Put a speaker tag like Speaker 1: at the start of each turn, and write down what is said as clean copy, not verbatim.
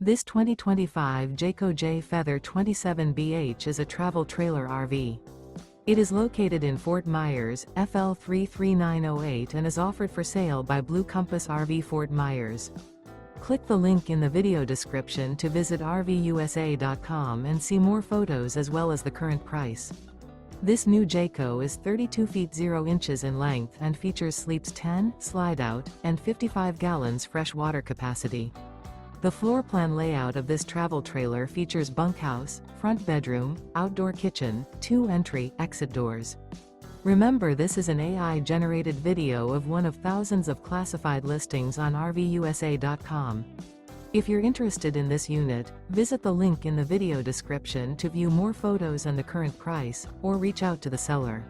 Speaker 1: This 2025 Jayco Jay Feather 27BH is a travel trailer RV. It is located in Fort Myers, FL 33908 and is offered for sale by Blue Compass RV Fort Myers. Click the link in the video description to visit RVUSA.com and see more photos as well as the current price. This new Jayco is 32 feet 0 inches in length and features sleeps 10, slide-out, and 55 gallons fresh water capacity. The floor plan layout of this travel trailer features bunkhouse, front bedroom, outdoor kitchen, 2 entry/exit doors. Remember, this is an AI-generated video of one of thousands of classified listings on RVUSA.com. If you're interested in this unit, visit the link in the video description to view more photos and the current price, or reach out to the seller.